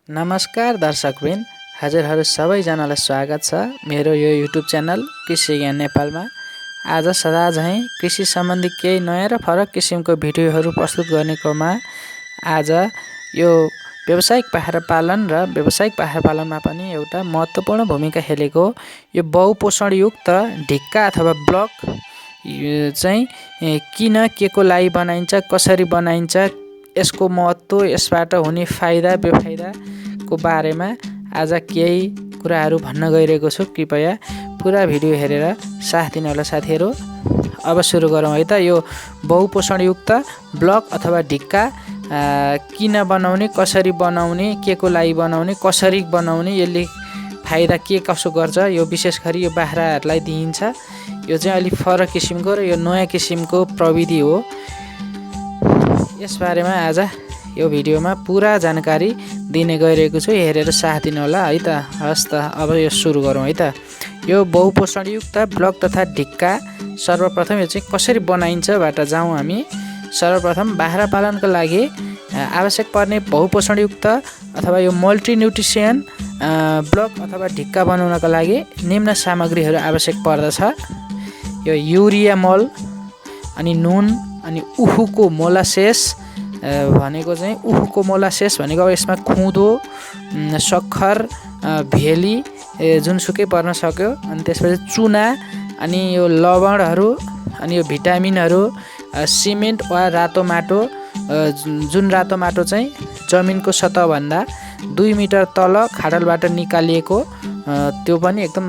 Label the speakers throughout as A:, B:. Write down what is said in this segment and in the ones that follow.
A: नमस्कार दर्शकवृन्द, हजुरहरू सबैजनालाई स्वागत छ मेरो यो युट्युब च्यानल कृषि ज्ञान नेपालमा। आज सदा झैँ कृषि सम्बन्धी केही नयाँ र फरक किसिमको भिडियोहरू प्रस्तुत गर्ने क्रममा आज यो व्यावसायिक बाख्रा पालन र व्यावसायिक बाख्रा पालनमा पनि एउटा महत्त्वपूर्ण भूमिका खेलेको यो बहुपोषणयुक्त ढिक्का अथवा ब्लक चाहिँ किन केको लागि बनाइन्छ, कसरी बनाइन्छ, यसको महत्त्व, यसबाट हुने फाइदा बेफाइदाको बारेमा आज केही कुराहरू भन्न गइरहेको छु। कृपया पुरा भिडियो हेरेर साथ दिनु होला साथीहरू। अब सुरु गरौँ है त। यो बहुपोषणयुक्त ब्लक अथवा ढिक्का किन बनाउने, कसरी बनाउने, केको लागि बनाउने, कसरी बनाउने, यसले फाइदा के कसो गर्छ, यो विशेष गरी यो बाख्राहरूलाई दिइन्छ। यो चाहिँ अलिक फरक किसिमको र यो नयाँ किसिमको प्रविधि हो। यसबारेमा आज यो भिडियोमा पुरा जानकारी दिने गइरहेको छु, हेरेर साथ दिनु होला है त। हस् त, अब यो सुरु गरौँ है त। यो बहुपोषणयुक्त ब्लक तथा ढिक्का सर्वप्रथम यो चाहिँ कसरी बनाइन्छ बाट जाउँ हामी। सर्वप्रथम बाख्रा पालनको लागि आवश्यक पर्ने बहुपोषणयुक्त अथवा यो मल्टिन्युट्रिसन ब्लक अथवा ढिक्का बनाउनको लागि निम्न सामग्रीहरू आवश्यक पर्दछ। यो युरिया मल, अनि नुन, अनि उखुको मोलासेस भनेको चाहिँ उखुको मोलासेस भनेको अब यसमा खुँदो, सक्खर, भेली जुनसुकै पर्न सक्यो। अनि त्यसपछि चुना, अनि यो लवणहरू, अनि यो भिटामिनहरू, सिमेन्ट वा रातो माटो, जुन रातो माटो चाहिँ जमिनको सतहभन्दा 2 मिटर तल खाडलबाट निकालिएको, त्यो पनि एकदम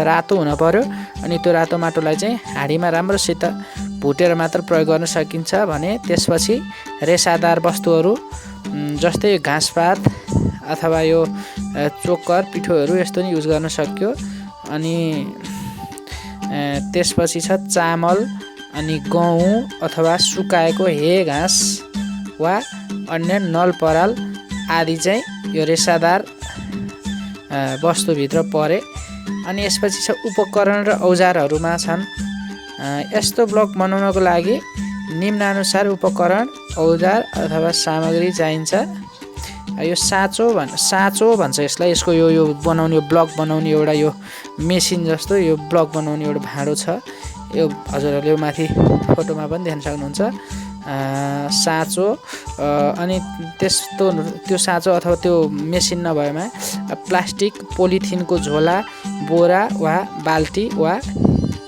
A: रातो हुन पर्यो। अनि त्यो रातो माटोलाई चाहिँ हाँडीमा राम्रोसित भुटेर मात्र प्रयोग गर्न सकिन्छ भने त्यसपछि रेसादार वस्तुहरू जस्तै घाँसपात अथवा यो चोकर, पिठोहरू यस्तो नि युज गर्न सक्यो। अनि त्यसपछि छ चामल, अनि गहुँ अथवा सुकाएको हे घाँस वा अन्य नलपराल आदि चाहिँ यो रेसादार वस्तुभित्र परे। अनि यसपछि छ उपकरण र औजारहरूमा छन्। यस्तो ब्लक बनाउनको लागि निम्नानुसार उपकरण, औजार अथवा सामग्री चाहिन्छ। यो साँचो भन्छ यसलाई। यसको यो बनाउने, यो ब्लक बनाउने एउटा यो मेसिन जस्तो यो ब्लक बनाउने एउटा भाँडो छ। यो हजुरहरूले माथि फोटोमा पनि देख्न सक्नुहुन्छ। साँचो, अनि त्यो साँचो अथवा त्यो मेसिन नभएमा प्लास्टिक, पोलिथिनको झोला, बोरा वा बाल्टी वा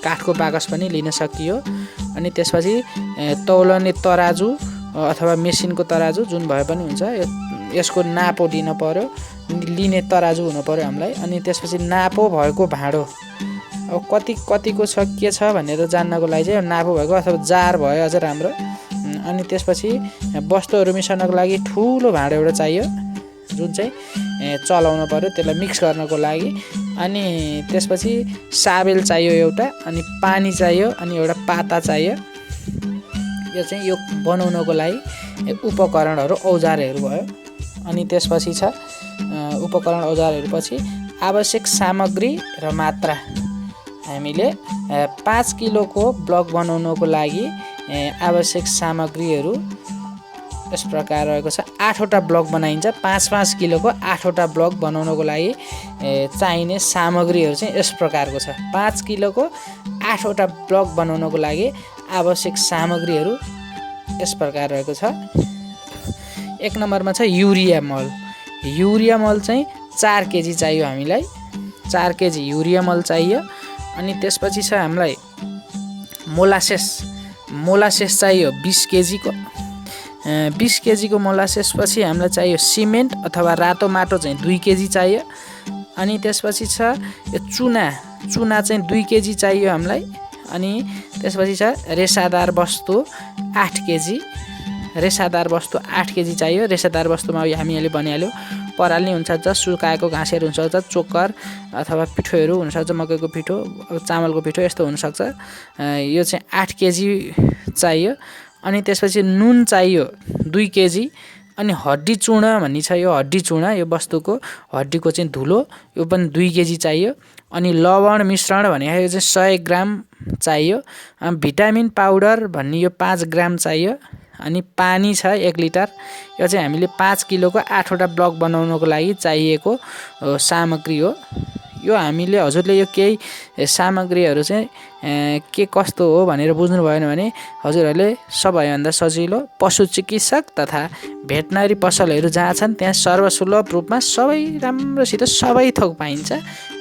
A: काठको बाकस पनि लिन सकियो। अनि त्यसपछि तौलने तराजु अथवा मेसिनको तराजु जुन भए पनि हुन्छ। यसको नापो लिन पर्यो, लिने तराजु हुनु पर्यो हामीलाई। अनि त्यसपछि नापो भएको भाँडो, अब कतिको छ के छ भनेर जान्नको लागि चाहिँ नापो भएको अथवा जार भयो अझ राम्रो। अनि त्यसपछि वस्तुहरू मिसाउनको लागि ठुलो भाँडो एउटा चाहियो, जुन चाहिँ चलाउनु पर्यो त्यसलाई मिक्स गर्नको लागि। अनि त्यसपछि साबेल चाहियो एउटा, अनि पानी चाहियो, अनि एउटा पाता चाहियो। यो चाहिँ यो बनाउनको लागि उपकरणहरू, औजारहरू भयो। अनि त्यसपछि छ उपकरण औजारहरू पछि आवश्यक सामग्री र मात्रा। हामीले 5 किलोको ब्लक बनाउनको लागि आवश्यक सामग्रीहरू यस प्रकार रहेको छ। 8वटा ब्लक बनाइन्छ। 5-5 किलोको 8वटा ब्लक बनाउनको लागि चाहिने सामग्रीहरू चाहिँ यस प्रकारको छ। 5 किलोको 8वटा ब्लक बनाउनको लागि आवश्यक सामग्रीहरू यस प्रकार रहेको छ। 1 नम्बरमा छ युरिया मल। युरिया मल चाहिँ 4 केजी चाहियो हामीलाई। 4 केजी युरिया मल चाहियो। अनि त्यसपछि छ हामीलाई मोलासेस चाहियो 20 केजीको। 20 केजीको मोलासेस पछि हामीलाई चाहियो सिमेन्ट अथवा रातो माटो चाहिँ 2 केजी चाहियो। अनि त्यसपछि छ यो चुना चाहिँ 2 केजी चाहियो हामीलाई। अनि त्यसपछि छ रेसादार वस्तु 8 केजी। रेसादार वस्तु 8 केजी चाहियो। रेसादार वस्तुमा हामीले भनिहाल्यो, पराल नि हुनसक्छ, सुकाएको घाँसहरू हुनसक्छ, चोकर अथवा पिठोहरू हुनसक्छ, मकैको पिठो, चामलको पिठो यस्तो हुनसक्छ। यो चाहिँ 8 केजी चाहियो। अनि त्यसपछि नुन चाहियो 2 केजी। अनि हड्डी चूर्ण भन्ने छ, यो हड्डी चूर्ण, यो वस्तुको हड्डीको चाहिँ धुलो, यो पनि 2 केजी चाहियो। अनि लवण मिश्रण भनेको यो चाहिँ 100 ग्राम चाहियो। भिटामिन पाउडर भन्ने यो 5 ग्राम चाहियो। अनि पानी छ 1 लिटर। यो चाहिँ हामीले 5 किलोको 8वटा ब्लक बनाउनको लागि चाहिएको सामग्री हो। यो हामीले हजुरले यो केही सामग्रीहरू चाहिँ के कस्तो हो भनेर बुझ्नु भएन भने हजुरहरूले सबैभन्दा सजिलो पशु चिकित्सक तथा भेटनरी पसलहरू जहाँ छन् त्यहाँ सर्वसुलभ रूपमा सबै राम्रोसित सबै थोक पाइन्छ।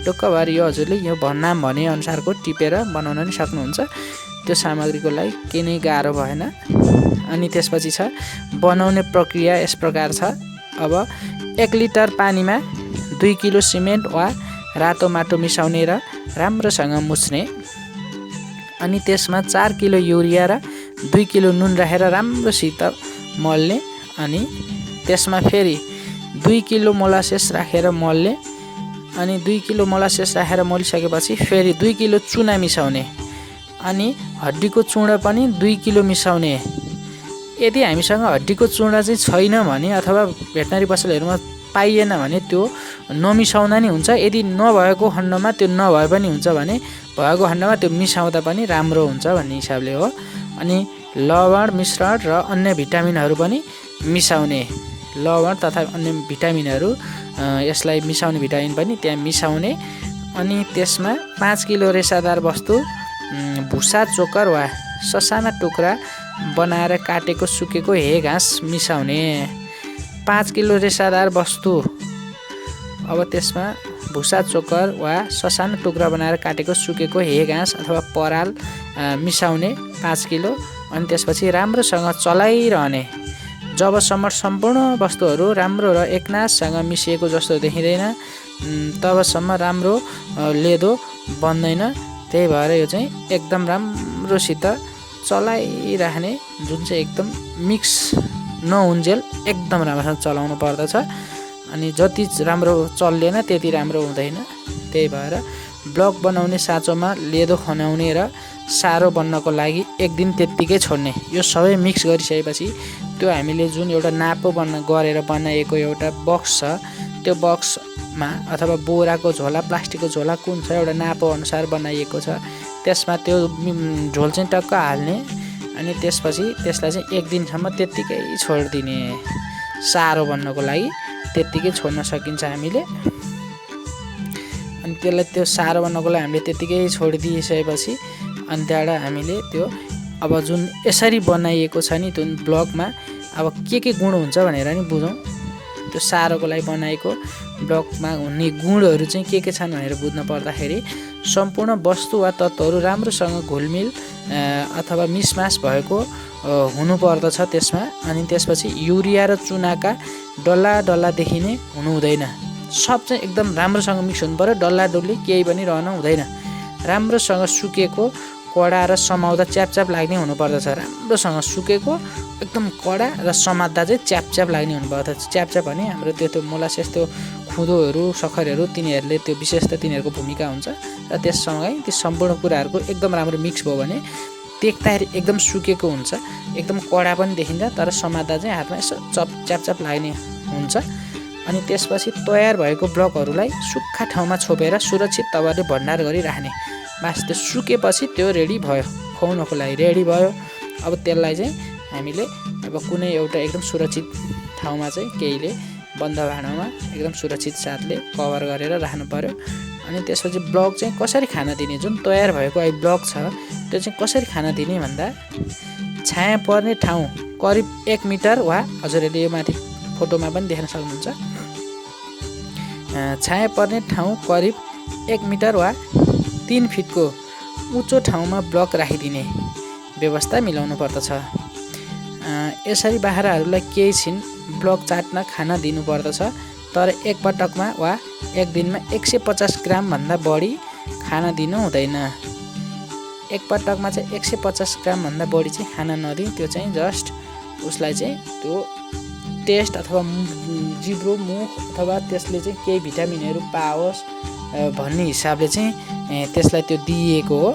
A: टुक्कभर यो हजुरले यो नाम भने अनुसारको टिपेर बनाउन नि सक्नुहुन्छ। त्यो सामग्रीको लागि केही नै गाह्रो भएन। अनि त्यसपछि छ बनाउने प्रक्रिया यस प्रकार छ। अब 1 लिटर पानीमा 2 किलो सिमेन्ट वा रातो माटो मिसाउने र राम्रोसँग मुछ्ने। अनि त्यसमा 4 किलो युरिया र 2 किलो नुन राखेर राम्रोसित मल्ने। अनि त्यसमा फेरि 2 किलो मोलासेस राखेर मल्ने। अनि 2 किलो मोलासेस राखेर मलिसकेपछि फेरि 2 किलो चुना मिसाउने। अनि हड्डीको चूर्ण पनि 2 किलो मिसाउने। यदि हामीसँग हड्डीको चूर्ण चाहिँ छैन भने अथवा भेटनरी पसलहरूमा पाइएन भने त्यो नमिसाउँदा नि हुन्छ। यदि नभएको खण्डमा त्यो नभए पनि हुन्छ भने भएको खण्डमा त्यो मिसाउँदा पनि राम्रो हुन्छ भन्ने हिसाबले हो। अनि लवण मिश्रण र अन्य भिटामिनहरू पनि मिसाउने। लवण तथा अन्य भिटामिनहरू यसलाई मिसाउने भिटामिन पनि त्यहाँ मिसाउने। अनि त्यसमा 5 किलो रेसादार वस्तु भुसा चोकर वा ससाना टुक्रा बनाएर काटेको सुकेको हे घाँस मिसाउने। 5 किलो रेसादार वस्तु अब त्यसमा भुसा चोकर वा ससाना टुक्रा बनाएर काटेको सुकेको हे घाँस अथवा पराल मिसाउने 5 किलो। अनि त्यसपछि राम्रोसँग चलाइरहने जबसम्म सम्पूर्ण वस्तुहरू राम्रो र एकनाससँग मिसिएको जस्तो देखिँदैन तबसम्म राम्रो लेदो बन्दैन। त्यही भएर यो चाहिँ एकदम राम्रोसित चलाइराख्ने, जुन चाहिँ एकदम मिक्स नहुन्जेल एकदम राम्रोसँग चलाउनु पर्दछ। अनि जति राम्रो चल्लेन त्यति राम्रो हुँदैन। त्यही भएर ब्लक बनाउने साँचोमा लेदो खनाउने र सारो बन्नको लागि 1 दिन त्यत्तिकै छोड्ने। यो सबै मिक्स गरिसकेपछि त्यो हामीले जुन एउटा नापो गरेर बनाएको एउटा बक्स छ त्यो बक्समा अथवा बोराको झोला प्लास्टिकको झोला कुन छ एउटा नापो अनुसार बनाइएको छ त्यसमा त्यो झोल चाहिँ टक्क हाल्ने। अनि त्यसपछि त्यसलाई चाहिँ 1 दिनसम्म त्यत्तिकै छोडिदिने। सारो बन्नको लागि त्यत्तिकै छोड्न सकिन्छ हामीले। अनि त्यसलाई त्यो सारो बन्नको लागि हामीले त्यत्तिकै छोडिदिइसकेपछि अनि त्यहाँबाट हामीले त्यो अब जुन यसरी बनाइएको छ नि त्यो ब्लकमा अब के गुण हुन्छ भनेर नि बुझौँ। त्यो सारोको लागि बनाएको ब्लकमा हुने गुणहरू चाहिँ के छन् भनेर बुझ्न पर्दाखेरि सम्पूर्ण वस्तु वा तत्त्वहरू राम्रोसँग घुलमिल अथवा मिसमास भएको हुनुपर्दछ त्यसमा। अनि त्यसपछि युरिया र चुनाका डल्ला डल्ला देखिने हुनु हुँदैन। सब चाहिँ एकदम राम्रोसँग मिक्स हुनु पर्यो। डल्ला डुल्ली केही पनि रहन हुँदैन। राम्रोसँग सुकेको कडा र समाउँदा च्यापच्याप लाग्ने हुनुपर्दछ। राम्रोसँग सुकेको एकदम कडा र समात्दा चाहिँ च्यापच्याप लाग्ने हुनुपर्दछ। च्यापच्याप भने हाम्रो त्यो मोलासेस त्यो खुँदोहरू सक्खरहरू तिनीहरूले त्यो विशेष त तिनीहरूको भूमिका हुन्छ र त्यससँगै त्यो सम्पूर्ण कुराहरूको एकदम राम्रो मिक्स भयो भने देख्दाखेरि एकदम सुकेको हुन्छ, एकदम कडा पनि देखिन्छ तर समात्दा चाहिँ हातमा यसो च्यापच्याप लाग्ने हुन्छ। अनि त्यसपछि तयार भएको ब्लकहरूलाई सुक्खा ठाउँमा छोपेर सुरक्षित तवरले भण्डार गरिराख्ने। बास त्यो सुकेपछि त्यो रेडी भयो, खुवाउनको लागि रेडी भयो। अब त्यसलाई चाहिँ हामीले अब कुनै एउटा एकदम सुरक्षित ठाउँमा चाहिँ केहीले बन्द भाँडामा एकदम सुरक्षित साथले कभर गरेर राख्नु पर्यो। अनि त्यसपछि ब्लक चाहिँ कसरी खान दिने, जुन तयार भएको अहिले ब्लक छ त्यो चाहिँ कसरी खान दिने भन्दा छाया पर्ने ठाउँ करिब 1 मिटर वा हजुरहरूले यो माथि फोटोमा पनि देख्न सक्नुहुन्छ। छाया पर्ने ठाउँ करिब 1 मिटर वा 3 फिटको उच्चो ठाउँमा ब्लक राखिदिने व्यवस्था मिलाउनु पर्दछ। यसरी बाख्राहरूलाई केही छिन ब्लक चाट्न खान दिनुपर्दछ तर एक पटकमा वा एक दिनमा 150 ग्राम भन्दा बढी खाना दिनु हुँदैन। एक पटकमा चाहिँ 150 ग्राम भन्दा बढी चाहिँ खाना नदिउँ, त्यो चाहिँ जस्ट उसलाई चाहिँ त्यो टेस्ट अथवा जिब्रो मुख अथवा त्यसले चाहिँ केही भिटामिनहरू पाओस् भन्ने हिसाबले चाहिँ त्यसलाई त्यो दिएको हो।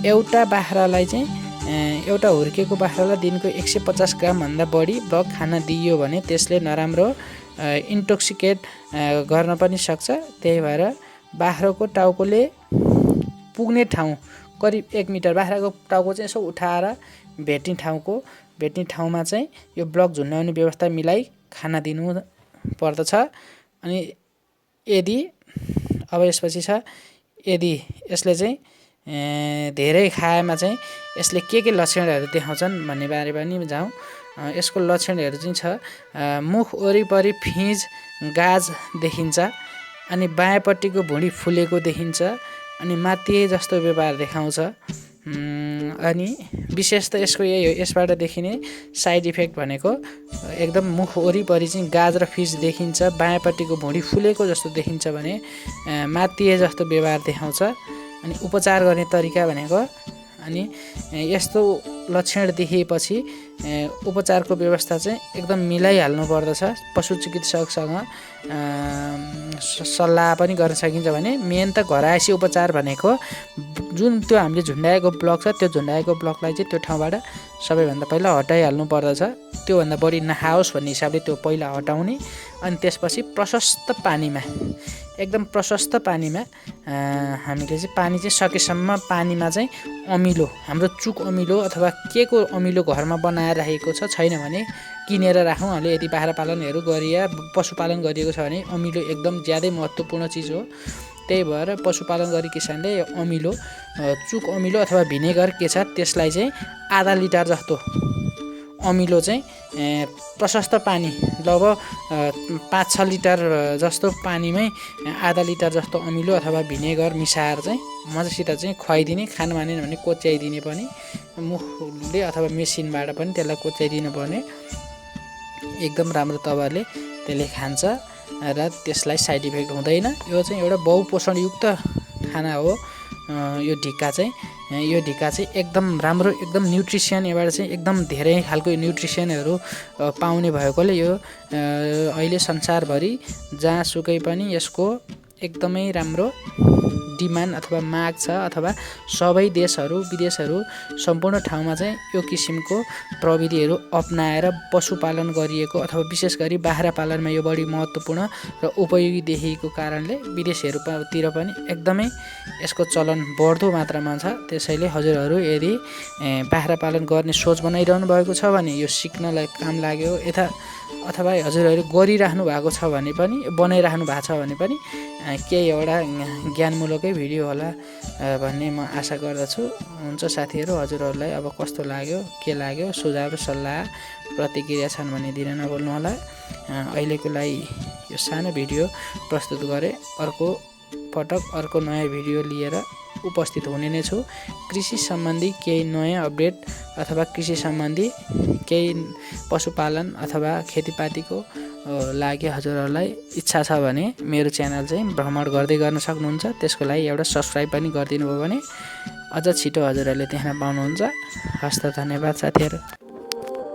A: एउटा बाख्रालाई चाहिँ एउटा हुर्केको बाख्रालाई दिनको 150 ग्राम भन्दा बढी ब्लक खाना दिइयो भने त्यसले नराम्रो इन्टोक्सिकेट गर्न पनि सक्छ। त्यही भएर बाख्राको टाउकोले पुग्ने ठाउँ करिब 1 मिटर, बाख्राको टाउको चाहिँ यसो उठाएर भेट्ने ठाउँको भेट्ने ठाउँमा चाहिँ यो ब्लक झुन्ड्याउने व्यवस्था मिलाई खाना दिनु पर्दछ। अनि यदि अब यसपछि छ यदि यसले चाहिँ धेरै खाएमा चाहिँ यसले के लक्षणहरू देखाउँछन् भन्ने बारे पनि जाउँ। यसको लक्षणहरू चाहिँ छ मुख वरिपरि फिँज गाज देखिन्छ, अनि बायाँपट्टिको भुँडी फुलेको देखिन्छ, अनि मातिए जस्तो व्यवहार देखाउँछ। अनि विशेष त यसको यही हो, यसबाट देखिने साइड इफेक्ट भनेको एकदम मुख वरिपरि चाहिँ गाज र फिँज देखिन्छ, बायाँपट्टिको भुँडी फुलेको जस्तो देखिन्छ भने मातिए जस्तो व्यवहार देखाउँछ। अनि उपचार गर्ने तरिका भनेको अनि यस्तो लक्षण देखिएपछि उपचारको व्यवस्था चाहिँ एकदम मिलाइहाल्नु पर्दछ। पशु चिकित्सकसँग सल्लाह पनि गर्न सकिन्छ भने मेन त घरायसी उपचार भनेको जुन त्यो हामीले झुन्ड्याएको ब्लक छ त्यो झुन्ड्याएको ब्लकलाई चाहिँ त्यो ठाउँबाट सबैभन्दा पहिला हटाइहाल्नु पर्दछ। त्योभन्दा बढी नखाओस् भन्ने हिसाबले त्यो पहिला हटाउने, अनि त्यसपछि प्रशस्त पानीमा एकदम प्रशस्त पानीमा हामीले चाहिँ पानी चाहिँ सकेसम्म पानीमा चाहिँ अमिलो हाम्रो चुक अमिलो अथवा के को अमिलो घरमा बनाएर राखेको छ छैन भने किनेर राखौँ। हामीले यदि बाख्रा पालनहरू गरिया पशुपालन गरिएको छ भने अमिलो एकदम ज्यादै महत्त्वपूर्ण चिज हो। त्यही भएर पशुपालन गरी किसानले अमिलो चुक अमिलो अथवा भिनेगर के छ त्यसलाई चाहिँ आधा लिटर जस्तो अमिलो चाहिँ प्रशस्त पानी लगभग 5-6 लिटर जस्तो पानीमै आधा लिटर जस्तो अमिलो अथवा भिनेगर मिसाएर चाहिँ मजासित चाहिँ खुवाइदिने। खान मानेन भने कोच्याइदिने पनि, मुखले अथवा मेसिनबाट पनि त्यसलाई कोच्याइदिनु पर्ने। एकदम राम्रो तवरले त्यसले खान्छ र त्यसलाई साइड इफेक्ट हुँदैन। यो चाहिँ एउटा बहुपोषणयुक्त खाना हो। यो ढिका चाहिँ एकदम राम्रो, एकदम न्युट्रिसन यबाट चाहिँ एकदम धेरै खालको न्युट्रिसनहरू पाउने भएकोले यो अहिले संसारभरि जहाँसुकै पनि यसको एकदमै राम्रो डिमान्ड अथवा माग छ, अथवा सबै देशहरू विदेशहरू सम्पूर्ण ठाउँमा चाहिँ यो किसिमको प्रविधिहरू अपनाएर पशुपालन गरिएको अथवा विशेष गरी बाख्रा पालनमा यो बढी महत्त्वपूर्ण र उपयोगी देखिएको कारणले विदेशहरूतिर पनि एकदमै यसको चलन बढ्दो मात्रामा छ। त्यसैले हजुरहरू यदि बाख्रा पालन गर्ने सोच बनाइरहनु भएको छ भने यो सिक्नलाई काम लाग्यो, अथवा हजुरहरू गरिराख्नु भएको छ भने पनि बनाइराख्नु भएको छ भने पनि केही एउटा ज्ञानमूलकै भिडियो होला भन्ने म आशा गर्दछु। हुन्छ साथीहरू, हजुरहरूलाई अब कस्तो लाग्यो के लाग्यो सुझाव सल्लाह प्रतिक्रिया छन् भने दिन नभुल्नु होला। अहिलेको लागि यो सानो भिडियो प्रस्तुत गरेँ। अर्को पटक अर्को नयाँ भिडियो लिएर उपस्थित हुने नै छु। कृषि सम्बन्धी केही नयाँ अपडेट अथवा कृषि सम्बन्धी केही पशुपालन अथवा खेतीपातीको लागि हजुरहरूलाई इच्छा छ भने मेरो च्यानल चाहिँ भ्रमण गर्दै गर्न सक्नुहुन्छ। त्यसको लागि एउटा सब्सक्राइब पनि गरिदिनु भयो भने अझ छिटो हजुरहरूले त्यहाँ पाउनुहुन्छ। हस्त धन्यवाद साथीहरू।